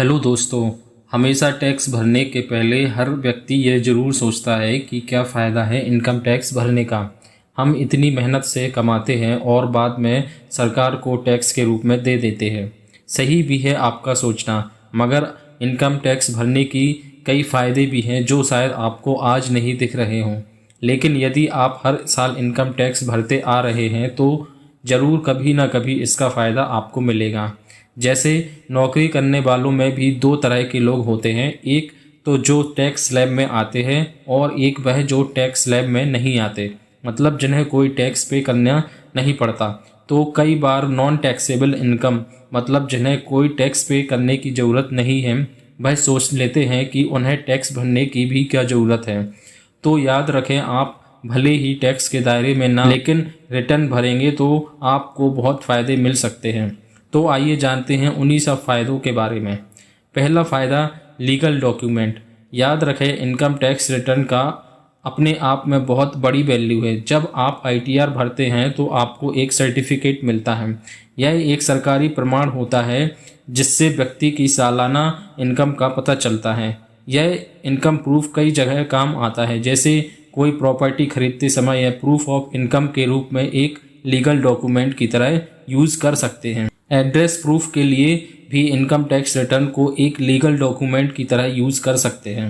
Hello दोस्तों। हमेशा tax भरने के पहले हर व्यक्ति ये ज़रूर सोचता है कि क्या फ़ायदा है इनकम टैक्स भरने का। हम इतनी मेहनत से कमाते हैं और बाद में सरकार को टैक्स के रूप में दे देते हैं। सही भी है आपका सोचना, मगर इनकम टैक्स भरने की कई फ़ायदे भी हैं जो शायद आपको आज नहीं दिख रहे हों। लेकिन यदि आप हर साल इनकम टैक्स भरते आ रहे हैं तो ज़रूर कभी ना कभी इसका फ़ायदा आपको मिलेगा। जैसे नौकरी करने वालों में भी दो तरह के लोग होते हैं, एक तो जो टैक्स स्लैब में आते हैं और एक वह जो टैक्स स्लैब में नहीं आते, मतलब जिन्हें कोई टैक्स पे करना नहीं पड़ता। तो कई बार नॉन टैक्सेबल इनकम, मतलब जिन्हें कोई टैक्स पे करने की ज़रूरत नहीं है, वह सोच लेते हैं कि उन्हें टैक्स भरने की भी क्या ज़रूरत है। तो याद रखें, आप भले ही टैक्स के दायरे में ना लेकिन रिटर्न भरेंगे तो आपको बहुत फ़ायदे मिल सकते हैं। तो आइए जानते हैं उन्हीं सब फ़ायदों के बारे में। पहला फ़ायदा, लीगल डॉक्यूमेंट। याद रखें, इनकम टैक्स रिटर्न का अपने आप में बहुत बड़ी वैल्यू है। जब आप आईटीआर भरते हैं तो आपको एक सर्टिफिकेट मिलता है। यह एक सरकारी प्रमाण होता है जिससे व्यक्ति की सालाना इनकम का पता चलता है। यह इनकम प्रूफ कई जगह काम आता है, जैसे कोई प्रॉपर्टी खरीदते समय यह प्रूफ ऑफ इनकम के रूप में एक लीगल डॉक्यूमेंट की तरह यूज़ कर सकते हैं। एड्रेस प्रूफ के लिए भी इनकम टैक्स रिटर्न को एक लीगल डॉक्यूमेंट की तरह यूज़ कर सकते हैं।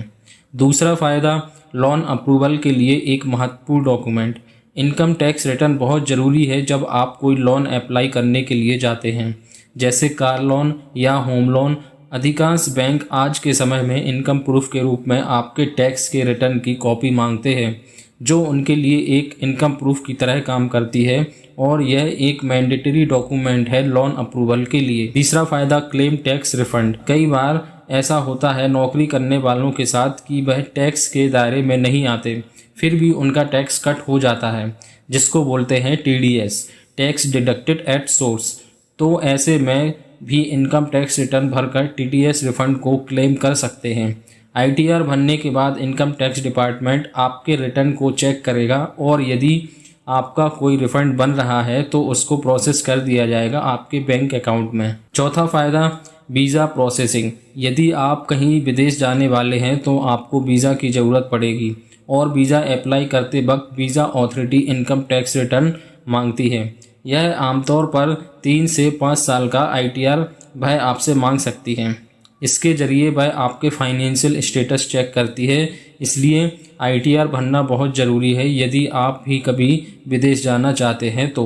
दूसरा फ़ायदा, लोन अप्रूवल के लिए एक महत्वपूर्ण डॉक्यूमेंट। इनकम टैक्स रिटर्न बहुत ज़रूरी है जब आप कोई लोन अप्लाई करने के लिए जाते हैं, जैसे कार लोन या होम लोन। अधिकांश बैंक आज के समय में इनकम प्रूफ के रूप में आपके टैक्स के रिटर्न की कॉपी मांगते हैं, जो उनके लिए एक इनकम प्रूफ की तरह काम करती है और यह एक मैंडेटरी डॉक्यूमेंट है लोन अप्रूवल के लिए। तीसरा फ़ायदा, क्लेम टैक्स रिफंड। कई बार ऐसा होता है नौकरी करने वालों के साथ कि वह टैक्स के दायरे में नहीं आते, फिर भी उनका टैक्स कट हो जाता है, जिसको बोलते हैं TDS, tax deducted at source. तो ऐसे में भी इनकम टैक्स रिटर्न भरकर टीडीएस रिफंड को क्लेम कर सकते हैं। आईटीआर भरने के बाद इनकम टैक्स डिपार्टमेंट आपके रिटर्न को चेक करेगा और यदि आपका कोई रिफंड बन रहा है तो उसको प्रोसेस कर दिया जाएगा आपके बैंक अकाउंट में। चौथा फ़ायदा, वीज़ा प्रोसेसिंग। यदि आप कहीं विदेश जाने वाले हैं तो आपको वीज़ा की ज़रूरत पड़ेगी और वीज़ा अप्लाई करते वक्त visa authority income tax return मांगती है। यह आमतौर पर 3 से 5 साल का आईटीआर वह आपसे मांग सकती है। इसके ज़रिए वह आपके फाइनेंशियल स्टेटस चेक करती है, इसलिए आईटीआर भरना बहुत ज़रूरी है यदि आप भी कभी विदेश जाना चाहते हैं तो।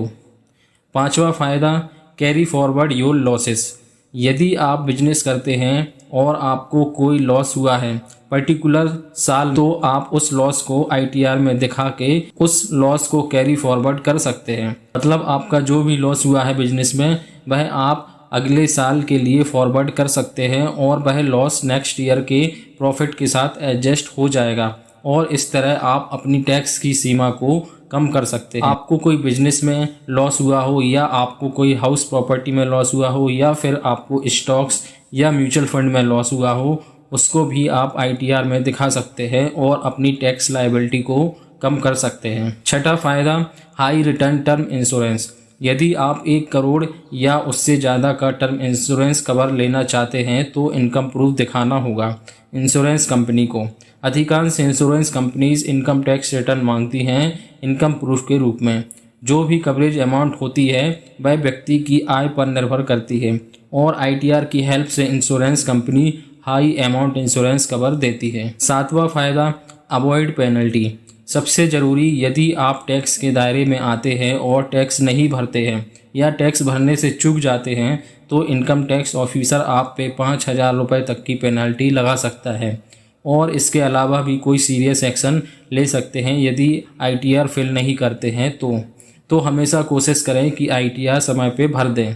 पांचवा फ़ायदा, कैरी फॉरवर्ड योर लॉसेस। यदि आप बिजनेस करते हैं और आपको कोई लॉस हुआ है पर्टिकुलर साल, तो आप उस लॉस को आईटीआर में दिखा के उस लॉस को कैरी फॉरवर्ड कर सकते हैं। मतलब आपका जो भी लॉस हुआ है बिजनेस में, वह आप अगले साल के लिए फॉरवर्ड कर सकते हैं और वह लॉस नेक्स्ट ईयर के प्रॉफिट के साथ एडजस्ट हो जाएगा और इस तरह आप अपनी टैक्स की सीमा को कम कर सकते हैं। आपको कोई बिजनेस में लॉस हुआ हो या आपको कोई हाउस प्रॉपर्टी में लॉस हुआ हो या फिर आपको स्टॉक्स या म्यूचुअल फंड में लॉस हुआ हो, उसको भी आप आईटीआर में दिखा सकते हैं और अपनी टैक्स लायबिलिटी को कम कर सकते हैं। छठा फ़ायदा, हाई रिटर्न टर्म इंश्योरेंस। यदि आप 1 करोड़ या उससे ज़्यादा का टर्म इंश्योरेंस कवर लेना चाहते हैं तो इनकम प्रूफ दिखाना होगा इंश्योरेंस कंपनी को। अधिकांश insurance companies income tax return मांगती हैं इनकम प्रूफ के रूप में। जो भी कवरेज अमाउंट होती है वह व्यक्ति की आय पर निर्भर करती है और आईटीआर की हेल्प से insurance company high amount insurance cover देती है। सातवां फ़ायदा, अवॉइड पेनल्टी। सबसे ज़रूरी, यदि आप टैक्स के दायरे में आते हैं और टैक्स नहीं भरते हैं या टैक्स भरने से चूक जाते हैं तो इनकम टैक्स ऑफिसर आप पे 5,000 रुपये तक की पेनल्टी लगा सकता है और इसके अलावा भी कोई सीरियस एक्शन ले सकते हैं यदि आईटीआर फिल नहीं करते हैं तो हमेशा कोशिश करें कि आईटीआर समय पे भर दें।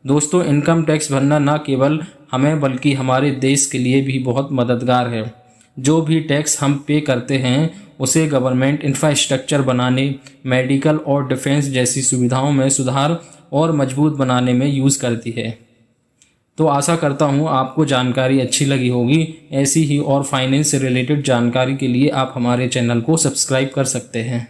दोस्तों, इनकम टैक्स भरना न केवल हमें बल्कि हमारे देश के लिए भी बहुत मददगार है। जो भी टैक्स हम पे करते हैं उसे गवर्नमेंट इंफ्रास्ट्रक्चर बनाने, मेडिकल और डिफेंस जैसी सुविधाओं में सुधार और मजबूत बनाने में यूज़ करती है। तो आशा करता हूँ आपको जानकारी अच्छी लगी होगी। ऐसी ही और फाइनेंस से रिलेटेड जानकारी के लिए आप हमारे चैनल को सब्सक्राइब कर सकते हैं।